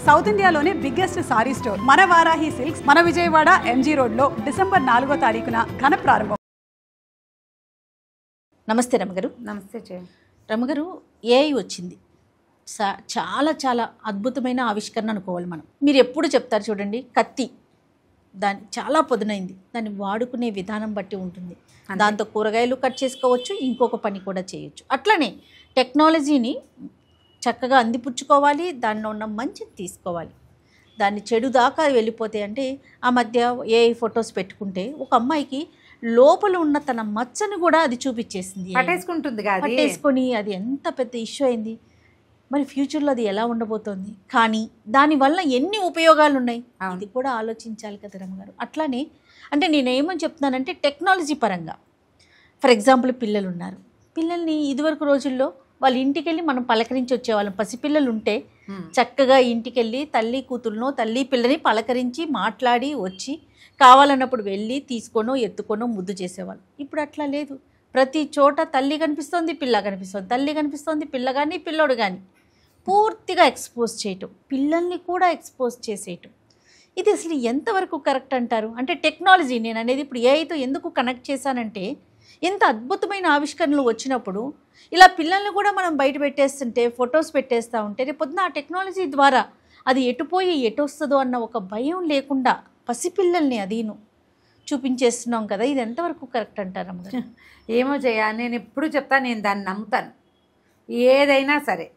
South ఇండియాలోనే biggest sorry store మన Varahi silks మన విజయవాడ ఎంజీ రోడ్లో డిసెంబర్ 4వ తారీఖున ఘన ప్రారంభం. నమస్తే రమగారు. నమస్తే జయ. రమగారు, ఏఐ వచ్చింది. చాలా చాలా అద్భుతమైన ఆవిష్కరణ అనుకోవాలి మనం. మీరు ఎప్పుడు చెప్తారు చూడండి, కత్తి దాన్ని చాలా పొదునైంది, దాన్ని వాడుకునే విధానం బట్టి ఉంటుంది. దాంతో కూరగాయలు కట్ చేసుకోవచ్చు, ఇంకొక పని కూడా చేయొచ్చు. అట్లనే టెక్నాలజీని చక్కగా అందిపుచ్చుకోవాలి, దానిలో ఉన్న మంచిని తీసుకోవాలి. దాన్ని చెడు దాకా వెళ్ళిపోతే అంటే ఆ మధ్య ఏఐ ఫొటోస్ పెట్టుకుంటే ఒక అమ్మాయికి లోపల ఉన్న తన మచ్చను కూడా అది చూపించేసింది, పట్టేసుకుంటుంది, పట్టేసుకొని అది ఎంత పెద్ద ఇష్యూ అయింది. మరి ఫ్యూచర్లో అది ఎలా ఉండబోతోంది, కానీ దానివల్ల ఎన్ని ఉపయోగాలు ఉన్నాయి అది కూడా ఆలోచించాలి కదా రమ్మగారు. అట్లానే అంటే నేనేమని చెప్తున్నానంటే టెక్నాలజీ పరంగా ఫర్ ఎగ్జాంపుల్ పిల్లలు ఉన్నారు, పిల్లల్ని ఇదివరకు రోజుల్లో వాళ్ళ ఇంటికి వెళ్ళి మనం పలకరించి వచ్చేవాళ్ళం. పసిపిల్లలు ఉంటే చక్కగా ఇంటికి వెళ్ళి తల్లి కూతురునో తల్లి పిల్లని పలకరించి మాట్లాడి వచ్చి కావాలన్నప్పుడు వెళ్ళి తీసుకోనో ఎత్తుకోనో ముద్దు చేసేవాళ్ళు. ఇప్పుడు అట్లా లేదు. ప్రతి చోట తల్లి కనిపిస్తోంది, పిల్ల కనిపిస్తోంది, తల్లి కనిపిస్తోంది, పిల్ల కానీ పిల్లోడు కానీ పూర్తిగా ఎక్స్పోజ్ చేయటం, పిల్లల్ని కూడా ఎక్స్పోజ్ చేసేయటం. ఇది అసలు ఎంతవరకు కరెక్ట్ అంటారు? అంటే టెక్నాలజీ నేను అనేది ఇప్పుడు ఏఐతో ఎందుకు కనెక్ట్ చేశానంటే, ఎంత అద్భుతమైన ఆవిష్కరణలు వచ్చినప్పుడు ఇలా పిల్లల్ని కూడా మనం బయట పెట్టేస్తుంటే, ఫొటోస్ పెట్టేస్తూ ఉంటే రేపొద్దున ఆ టెక్నాలజీ ద్వారా అది ఎటుపోయి ఎటు వస్తుందో అన్న ఒక భయం లేకుండా పసిపిల్లల్ని అదీను చూపించేస్తున్నాం కదా. ఇది ఎంతవరకు కరెక్ట్ అంటారు అమ్మగారు? ఏమో జయ, నేను ఎప్పుడు చెప్తా, నేను దాన్ని నమ్ముతాను. ఏదైనా సరే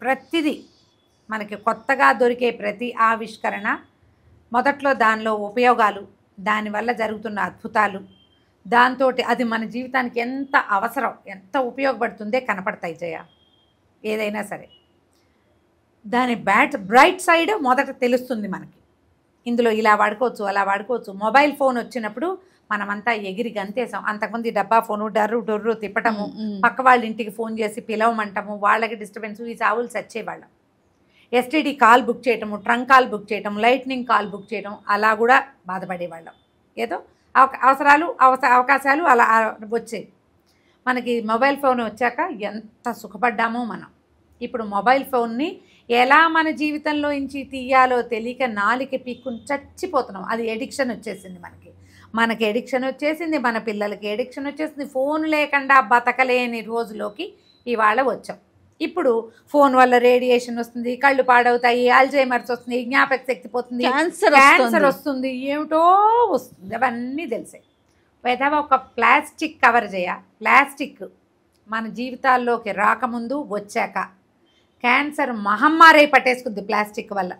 ప్రతిదీ మనకి కొత్తగా దొరికే ప్రతి ఆవిష్కరణ మొదట్లో దానిలో ఉపయోగాలు, దానివల్ల జరుగుతున్న అద్భుతాలు, దాంతో అది మన జీవితానికి ఎంత అవసరం, ఎంత ఉపయోగపడుతుందే కనపడతాయి జయ. ఏదైనా సరే దాని బ్రైట్ సైడ్ మొదట తెలుస్తుంది మనకి. ఇందులో ఇలా వాడుకోవచ్చు, అలా వాడుకోవచ్చు. మొబైల్ ఫోన్ వచ్చినప్పుడు మనమంతా ఎగిరి గంతేసాం. అంతకుముందు డబ్బా ఫోను డొర్రు తిప్పటము, పక్క వాళ్ళ ఇంటికి ఫోన్ చేసి పిలవమంటము, వాళ్ళకి డిస్టర్బెన్స్, ఈ చావులు చచ్చేవాళ్ళం. ఎస్టీడీ కాల్ బుక్ చేయటము, ట్రంక్ కాల్ బుక్ చేయటం, లైట్నింగ్ కాల్ బుక్ చేయడం, అలా కూడా బాధపడేవాళ్ళం. ఏదో అవకాశాలు అలా వచ్చేవి. మనకి మొబైల్ ఫోన్ వచ్చాక ఎంత సుఖపడ్డామో మనం. ఇప్పుడు మొబైల్ ఫోన్ని ఎలా మన జీవితంలో నుంచి తీయాలో తెలియక నాలిక పీక్కుని చచ్చిపోతున్నాం. అది ఎడిక్షన్ వచ్చేసింది మనకి ఎడిక్షన్ వచ్చేసింది, మన పిల్లలకి ఎడిక్షన్ వచ్చేసింది. ఫోన్ లేకుండా బతకలేని రోజులోకి ఇవాళ వచ్చాం. ఇప్పుడు ఫోన్ వల్ల రేడియేషన్ వస్తుంది, కళ్ళు పాడవుతాయి, అల్జైమర్స్ వస్తుంది, జ్ఞాపక శక్తి పోతుంది, క్యాన్సర్ వస్తుంది, ఏమిటో వస్తుంది. అవన్నీ తెలిసాయి. పెదవ ఒక ప్లాస్టిక్ కవర్ ప్లాస్టిక్ మన జీవితాల్లోకి రాకముందు వచ్చాక క్యాన్సర్ మహమ్మారి పట్టేసుకుంది ప్లాస్టిక్ వల్ల.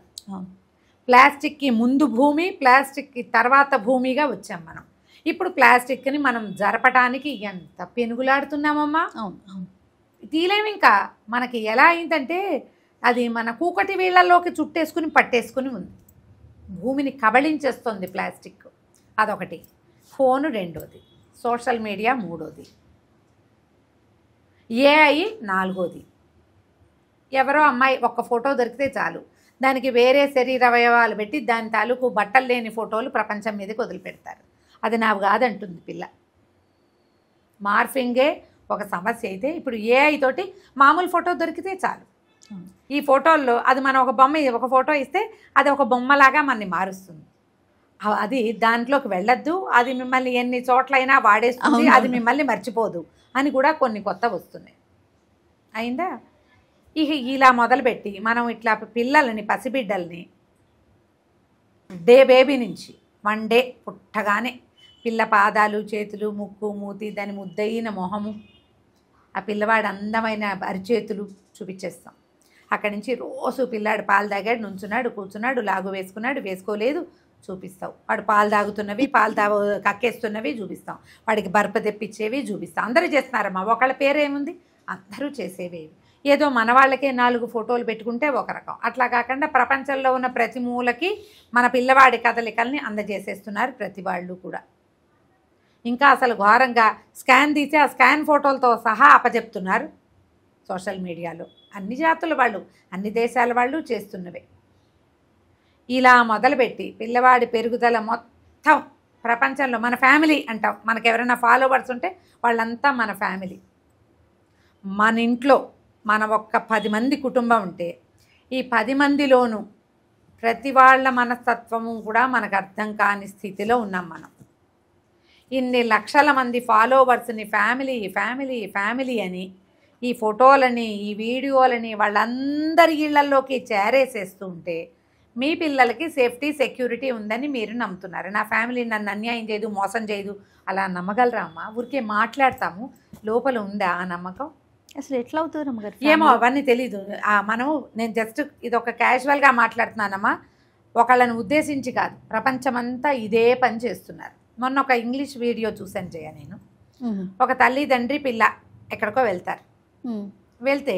ప్లాస్టిక్కి ముందు భూమి, ప్లాస్టిక్కి తర్వాత భూమిగా వచ్చాం మనం. ఇప్పుడు ప్లాస్టిక్ని మనం జరపటానికి ఎంత పెనుగులాడుతున్నామమ్మా. తీలేము. ఇంకా మనకి ఎలా అయిందంటే అది మన కూకటి వీళ్ళల్లోకి చుట్టేసుకుని పట్టేసుకుని ఉంది. భూమిని కబళించేస్తుంది ప్లాస్టిక్. అదొకటి. ఫోను రెండోది, సోషల్ మీడియా మూడోది, ఏఐ నాలుగోది. ఎవరో అమ్మాయి ఒక్క ఫోటో దొరికితే చాలు, దానికి వేరే శరీర అవయవాలు పెట్టి దాని తాలూకు బట్టలు లేని ఫోటోలు ప్రపంచం మీదకి వదిలిపెడతారు. అది నావి కాదంటుంది పిల్ల. మార్ఫింగే ఒక సమస్య అయితే ఇప్పుడు ఏఐ తోటి మామూలు ఫోటో దొరికితే చాలు. ఈ ఫోటోల్లో అది మనం ఒక ఫోటో ఇస్తే అది ఒక బొమ్మలాగా మనని మారుస్తుంది. అది దాంట్లోకి వెళ్ళొద్దు, అది మిమ్మల్ని ఎన్ని చోట్లైనా వాడేస్తుంది, అది మిమ్మల్ని మర్చిపోదు అని కూడా కొన్ని కొత్త వస్తున్నాయి. అయిందా? ఇక ఇలా మొదలుపెట్టి మనం ఇట్లా పిల్లలని, పసిబిడ్డల్ని బేబీ నుంచి 1 డే పుట్టగానే పిల్ల పాదాలు, చేతులు, ముక్కు, మూతి, దాని ముద్దయిన మొహము, ఆ పిల్లవాడు అందమైన అరిచేతులు చూపించేస్తాం. అక్కడి నుంచి రోజు పిల్లాడు పాలు తాగాడు, నుంచున్నాడు, కూర్చున్నాడు, లాగు వేసుకున్నాడు, వేసుకోలేదు చూపిస్తావు. వాడు పాలు తాగుతున్నవి, కక్కేస్తున్నవి చూపిస్తాం. వాడికి బర్ప తెప్పించేవి చూపిస్తాం. అందరూ చేస్తున్నారమ్మా. ఒకళ్ళ పేరేముంది, అందరూ చేసేవి. ఏదో మన వాళ్ళకే 4 ఫోటోలు పెట్టుకుంటే ఒక రకం. అట్లా కాకుండా ప్రపంచంలో ఉన్న ప్రతి మూలకి మన పిల్లవాడి కదలికల్ని అందజేసేస్తున్నారు ప్రతి వాళ్ళు కూడా. ఇంకా అసలు ఘోరంగా స్కాన్ తీసి ఆ స్కాన్ ఫోటోలతో సహా అప్పచెప్తున్నారు సోషల్ మీడియాలో. అన్ని జాతుల వాళ్ళు, అన్ని దేశాల వాళ్ళు చేస్తున్నవే. ఇలా మొదలుపెట్టి పిల్లవాడి పెరుగుదల మొత్తం ప్రపంచంలో మన ఫ్యామిలీ అంటాం. మనకు ఎవరైనా ఫాలోవర్స్ ఉంటే వాళ్ళంతా మన ఫ్యామిలీ. మన ఇంట్లో మన ఒక్క 10 మంది కుటుంబం ఉంటే ఈ 10 మందిలోనూ ప్రతి వాళ్ళ మనస్తత్వము కూడా మనకు అర్థం కాని స్థితిలో ఉన్నాం మనం. ఇన్ని లక్షల మంది ఫాలోవర్స్ని ఫ్యామిలీ ఫ్యామిలీ ఫ్యామిలీ అని ఈ ఫోటోలని ఈ వీడియోలని వాళ్ళందరి ఇళ్లలోకి చేరేసేస్తూ ఉంటే మీ పిల్లలకి సేఫ్టీ సెక్యూరిటీ ఉందని మీరు నమ్ముతున్నారు. నా ఫ్యామిలీ నన్ను అన్యాయం చేయదు, మోసం చేయదు, అలా నమ్మగలరా అమ్మా? ఊరికే మాట్లాడతాము, లోపల ఉందా ఆ నమ్మకం? అసలు ఎట్లా అవుతుంది రమ్మగారు? ఏమో అవన్నీ తెలీదు. మనము నేను జస్ట్ ఇది ఒక క్యాజువల్గా మాట్లాడుతున్నానమ్మా, ఒకళ్ళని ఉద్దేశించి కాదు. ప్రపంచమంతా ఇదే పని చేస్తున్నారు. మొన్న ఒక ఇంగ్లీష్ వీడియో చూసాను జయ నేను. ఒక తల్లి తండ్రి పిల్ల ఎక్కడికో వెళ్తారు. వెళ్తే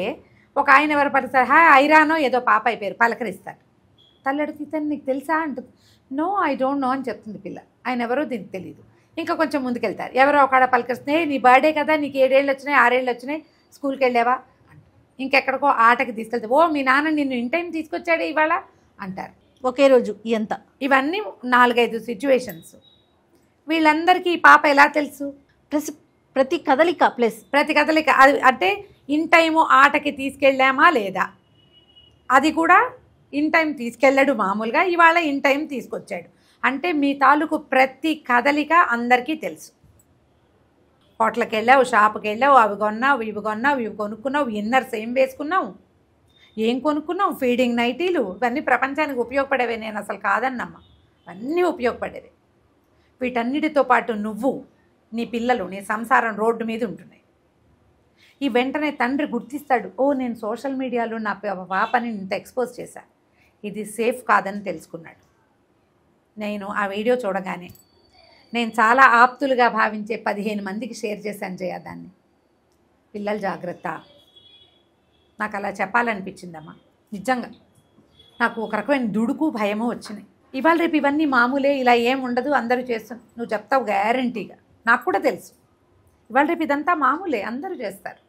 ఒక ఆయన ఎవరు పడతారు, హాయ్ ఐరానో ఏదో పాప అయిపోయారు, పలకరిస్తారు. తల్లి అడిగితే ఇతను నీకు తెలుసా అంటుంది. నో ఐ డోంట్ నో అని చెప్తుంది పిల్ల. ఆయన ఎవరో దీనికి తెలియదు. ఇంకా కొంచెం ముందుకెళ్తారు, ఎవరో ఒక పలకరిస్తే నీ బర్త్డే కదా, నీకు 7 ఏళ్ళు వచ్చినాయి 6 ఏళ్ళు వచ్చినాయి, స్కూల్కి వెళ్ళావా అంట. ఇంకెక్కడికో ఆటకి తీసుకెళ్తే, ఓ మీ నాన్న నిన్ను ఇన్ టైం తీసుకొచ్చాడే ఇవాళ అంటారు. ఒకే రోజు ఎంత? ఇవన్నీ 4-5 సిచ్యువేషన్స్. వీళ్ళందరికీ ఈ పాప ఎలా తెలుసు? ప్లస్ ప్రతి కదలిక ప్రతి కదలిక అది అంటే ఇన్ టైము ఆటకి తీసుకెళ్ళామా లేదా, అది కూడా ఇన్ టైం తీసుకెళ్ళాడు మామూలుగా, ఇవాళ ఇన్ టైం తీసుకొచ్చాడు అంటే మీ తాలూకు ప్రతి కదలిక అందరికీ తెలుసు. హోటల్కి వెళ్ళావు, షాప్కి వెళ్ళావు, అవి కొన్నావు ఇవి కొన్నావు ఇవి కొనుక్కున్నావు, ఇన్నర్స్ ఏం వేసుకున్నావు, ఏం కొనుక్కున్నావు, ఫీడింగ్ నైటీలు, ఇవన్నీ ప్రపంచానికి ఉపయోగపడేవే. నేను అసలు కాదన్నమ్మా, అన్నీ ఉపయోగపడేవి. వీటన్నిటితో పాటు నువ్వు, నీ పిల్లలు, నీ సంసారం రోడ్డు మీద ఉంటున్నాయి. ఈ వెంటనే తండ్రి గుర్తిస్తాడు, ఓ నేను సోషల్ మీడియాలో నా పాపని ఇంత ఎక్స్పోజ్ చేశాను, ఇది సేఫ్ కాదని తెలుసుకున్నాడు. నేను ఆ వీడియో చూడగానే నేను చాలా ఆప్తులుగా భావించే 15 మందికి షేర్ చేశాను జయ దాన్ని. పిల్లలు జాగ్రత్త. నాకు అలా చెప్పాలనిపించిందమ్మా. నిజంగా నాకు ఒక రకమైన దుడుకు భయము వచ్చినాయి. ఇవాళ రేపు ఇవన్నీ మామూలే, ఇలా ఏం ఉండదు, అందరూ చేస్తున్నారు నువ్వు చెప్తావు గ్యారంటీగా. నాకు కూడా తెలుసు ఇవాళ రేపు ఇదంతా మామూలే, అందరూ చేస్తారు.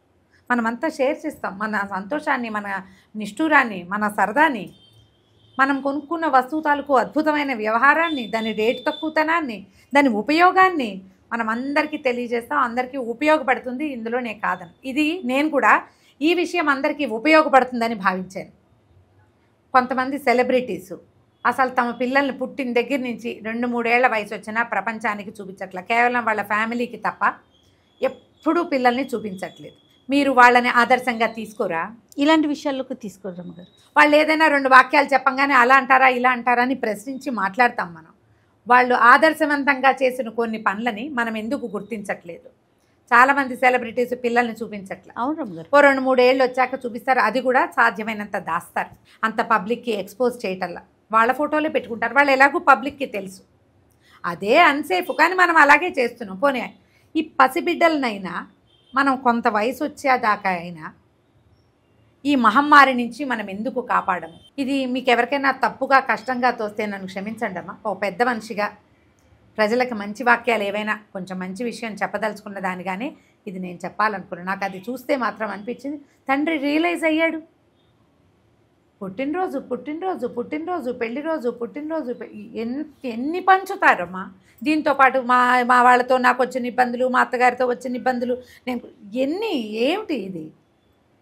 మనమంతా షేర్ చేస్తాం మన సంతోషాన్ని, మన నిష్ఠూరాన్ని, మన సరదాని, మనం కొనుక్కున్న వస్తువు తాలూకు అద్భుతమైన వ్యవహారాన్ని, దాని రేటు తక్కువతనాన్ని, దాని ఉపయోగాన్ని మనం అందరికీ తెలియజేస్తాం. అందరికీ ఉపయోగపడుతుంది, ఇందులో నేను కాదను. ఇది నేను కూడా ఈ విషయం అందరికీ ఉపయోగపడుతుందని భావించాను. కొంతమంది సెలబ్రిటీసు అసలు తమ పిల్లల్ని పుట్టిన దగ్గర నుంచి 2-3 ఏళ్ల వయసు వచ్చినా ప్రపంచానికి చూపించట్ల, కేవలం వాళ్ళ ఫ్యామిలీకి తప్ప ఎప్పుడూ పిల్లల్ని చూపించట్లేదు. మీరు వాళ్ళని ఆదర్శంగా తీసుకోరా? ఇలాంటి విషయాల్లోకి తీసుకోరు రమ్మగారు. వాళ్ళు ఏదైనా 2 వాక్యాలు చెప్పంగానే అలా అంటారా ఇలా అంటారా అని ప్రశ్నించి మాట్లాడతాం మనం. వాళ్ళు ఆదర్శవంతంగా చేసిన కొన్ని పనులని మనం ఎందుకు గుర్తించట్లేదు? చాలామంది సెలబ్రిటీస్ పిల్లల్ని చూపించట్లేదు. అవును రమ్మగారు. ఓ 2-3 ఏళ్ళు వచ్చాక చూపిస్తారు, అది కూడా సాధ్యమైనంత దాస్తారు. అంత పబ్లిక్కి ఎక్స్పోజ్ చేయటల్లా వాళ్ళ ఫోటోలే పెట్టుకుంటారు. వాళ్ళు ఎలాగో పబ్లిక్కి తెలుసు అదే అన్సేఫ్, కానీ మనం అలాగే చేస్తున్నాం. పోనీ ఈ పసిబిడ్డలనైనా మనం కొంత వయసు వచ్చేదాకా అయినా ఈ మహమ్మారి నుంచి మనం ఎందుకు కాపాడము? ఇది మీకు ఎవరికైనా తప్పుగా కష్టంగా తోస్తే నన్ను క్షమించండి అమ్మా. ఓ పెద్ద మనిషిగా ప్రజలకు మంచి వాక్యాలు ఏవైనా కొంచెం మంచి విషయం చెప్పదలుచుకున్న దానిగానే ఇది నేను చెప్పాలనుకున్నాను. నాకు అది చూస్తే మాత్రం అనిపించింది, తండ్రి రియలైజ్ అయ్యాడు. పుట్టినరోజు పుట్టినరోజు పుట్టినరోజు పెళ్లి రోజు పుట్టినరోజు ఎన్ని పంచుతారమ్మా. దీంతోపాటు మా వాళ్ళతో నాకు వచ్చిన ఇబ్బందులు, మా అత్తగారితో వచ్చిన ఇబ్బందులు, నేను ఏమిటి ఇది?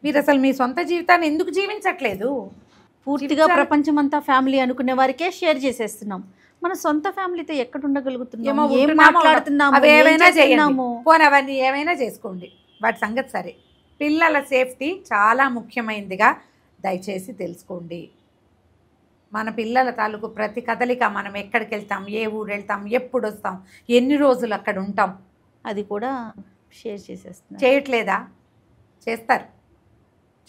మీరు అసలు మీ సొంత జీవితాన్ని ఎందుకు జీవించట్లేదు? పూర్తిగా ప్రపంచం అంతా ఫ్యామిలీ అనుకునే వారికే షేర్ చేసేస్తున్నాం. మన సొంత ఫ్యామిలీతో ఎక్కడ ఉండగలుగుతున్నాము? ఏం మాట్లాడుతున్నాము? అవి ఏమైనా చేయండి, పోనీ అవన్నీ ఏమైనా చేసుకోండి, వాటి సంగతి సరే. పిల్లల సేఫ్టీ చాలా ముఖ్యమైనదిగా దయచేసి తెలుసుకోండి. మన పిల్లల తాలూకు ప్రతి కదలిక, మనం ఎక్కడికి వెళ్తాం, ఏ ఊరు వెళ్తాం, ఎప్పుడు వస్తాం, ఎన్ని రోజులు అక్కడ ఉంటాం, అది కూడా షేర్ చేసేస్తున్నారు. చేయట్లేదా?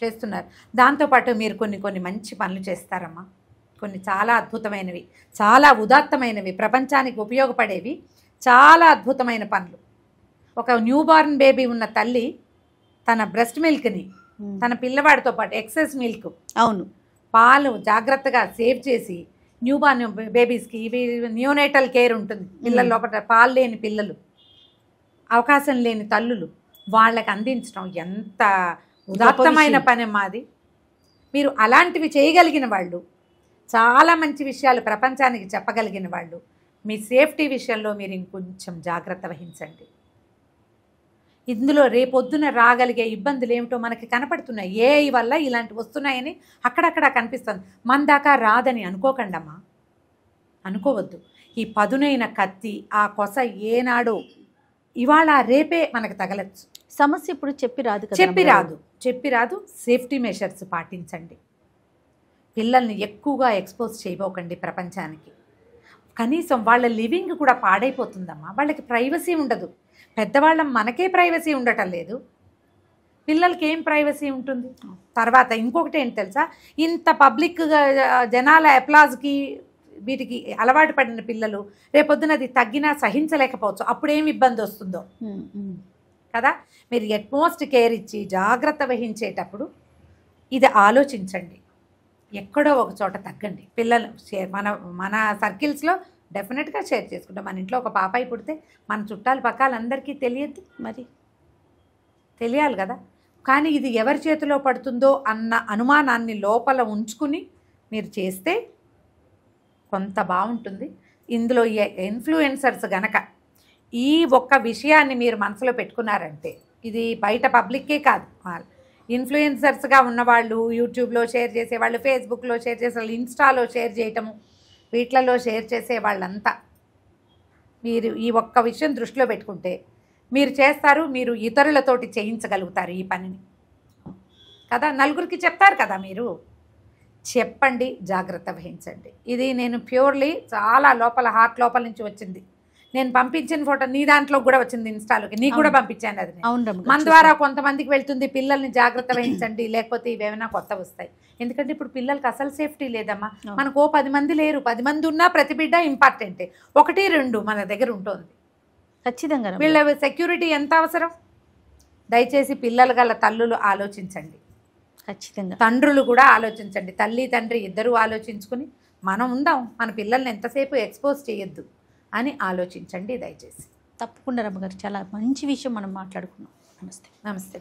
చేస్తున్నారు. దాంతోపాటు మీరు కొన్ని మంచి పనులు చేస్తారమ్మా. కొన్ని చాలా అద్భుతమైనవి, చాలా ఉదాత్తమైనవి, ప్రపంచానికి ఉపయోగపడేవి, చాలా అద్భుతమైన పనులు. ఒక న్యూ బార్న్ బేబీ ఉన్న తల్లి తన బ్రెస్ట్ మిల్క్ని తన పిల్లవాడితో పాటు ఎక్సెస్ మిల్క్, అవును, పాలు జాగ్రత్తగా సేవ్ చేసి న్యూ బార్న్ బేబీస్కి ఇవి న్యూనేటల్ కేర్ ఉంటుంది. పిల్లల లోపల పాలు లేని పిల్లలు, అవకాశం లేని తల్లులు, వాళ్ళకి అందించడం ఎంత ఉదాత్తమైన పని మాది. మీరు అలాంటివి చేయగలిగిన వాళ్ళు, చాలా మంచి విషయాలు ప్రపంచానికి చెప్పగలిగిన వాళ్ళు, మీ సేఫ్టీ విషయంలో మీరు ఇంకొంచెం జాగ్రత్త వహించండి. ఇందులో రేపొద్దున రాగలిగే ఇబ్బందులు ఏమిటో మనకి కనపడుతున్నాయి. ఏఐ వల్ల ఇలాంటివి వస్తున్నాయని అక్కడక్కడ కనిపిస్తుంది. మన దాకా రాదని అనుకోకండమ్మా, అనుకోవద్దు. ఈ పదునైన కత్తి, ఆ కొస ఏనాడో ఇవాళ రేపే మనకు తగలచ్చు. సమస్య ఇప్పుడు చెప్పి రాదు కదా, చెప్పి రాదు. సేఫ్టీ మెషర్స్ పాటించండి. పిల్లల్ని ఎక్కువగా ఎక్స్పోజ్ చేయబోకండి ప్రపంచానికి. కనీసం వాళ్ళ లివింగ్ కూడా పాడైపోతుందమ్మా. వాళ్ళకి ప్రైవసీ ఉండదు. పెద్దవాళ్ళం మనకే ప్రైవసీ ఉండటం లేదు, పిల్లలకి ఏం ప్రైవసీ ఉంటుంది? తర్వాత ఇంకొకటి ఏంటి తెలుసా, ఇంత పబ్లిక్గా జనాల అప్లాజ్కి వీటికి అలవాటు పడిన పిల్లలు రేపొద్దున అది తగ్గినా సహించలేకపోవచ్చు. అప్పుడేం ఇబ్బంది వస్తుందో కదా. మీరు ఎట్మోస్ట్ కేర్ ఇచ్చి జాగ్రత్త వహించేటప్పుడు ఇది ఆలోచించండి. ఎక్కడో ఒక చోట తగ్గండి. పిల్లలు మన సర్కిల్స్లో డెఫినెట్గా షేర్ చేసుకుంటాం. మన ఇంట్లో ఒక పాపాయి పుడితే మన చుట్టాలు పక్కాలందరికీ తెలియద్దు, మరి తెలియాలి కదా. కానీ ఇది ఎవరి చేతిలో పడుతుందో అన్న అనుమానాన్ని లోపల ఉంచుకుని మీరు చేస్తే కొంత బాగుంటుంది. ఇందులో ఇన్ఫ్లుయెన్సర్స్ గనక ఈ ఒక్క విషయాన్ని మీరు మనసులో పెట్టుకున్నారంటే, ఇది బయట పబ్లిక్కే కాదు, ఇన్ఫ్లుయెన్సర్స్గా ఉన్నవాళ్ళు, యూట్యూబ్లో షేర్ చేసేవాళ్ళు, ఫేస్బుక్లో షేర్ చేసేవాళ్ళు, ఇన్స్టాలో షేర్ చేయటము, వీటిలలో షేర్ చేసే వాళ్ళంతా మీరు ఈ ఒక్క విషయం దృష్టిలో పెట్టుకుంటే మీరు చేస్తారు. మీరు ఇతరులతోటి చేయించగలుగుతారు ఈ పనిని కదా. నలుగురికి చెప్తారు కదా, మీరు చెప్పండి, జాగ్రత్త వహించండి. ఇది నేను ప్యూర్లీ చాలా లోపల హార్ట్ లోపల నుంచి వచ్చింది. నేను పంపించిన ఫోటో నీ దాంట్లో కూడా వచ్చింది, ఇన్స్టాలోకి నీకు కూడా పంపించాను. అది మన ద్వారా కొంతమందికి వెళ్తుంది. పిల్లల్ని జాగ్రత్త వహించండి, లేకపోతే ఇవేమైనా కొత్త వస్తాయి. ఎందుకంటే ఇప్పుడు పిల్లలకి అసలు సేఫ్టీ లేదమ్మా. మనకు 10 మంది లేరు, 10 మంది ఉన్నా ప్రతి బిడ్డ ఇంపార్టెంటే. 1, 2 మన దగ్గర ఉంటుంది ఖచ్చితంగా. వీళ్ళ సెక్యూరిటీ ఎంత అవసరం? దయచేసి పిల్లలు గల తల్లులు ఆలోచించండి, ఖచ్చితంగా తండ్రులు కూడా ఆలోచించండి. తల్లి తండ్రి ఇద్దరూ ఆలోచించుకుని మనం ఉందాం, మన పిల్లల్ని ఎంతసేపు ఎక్స్పోజ్ చేయొద్దు అని ఆలోచించండి దయచేసి. తప్పకుండా రమ్మగారు, చాలా మంచి విషయం మనం మాట్లాడుకున్నాం. నమస్తే. నమస్తే.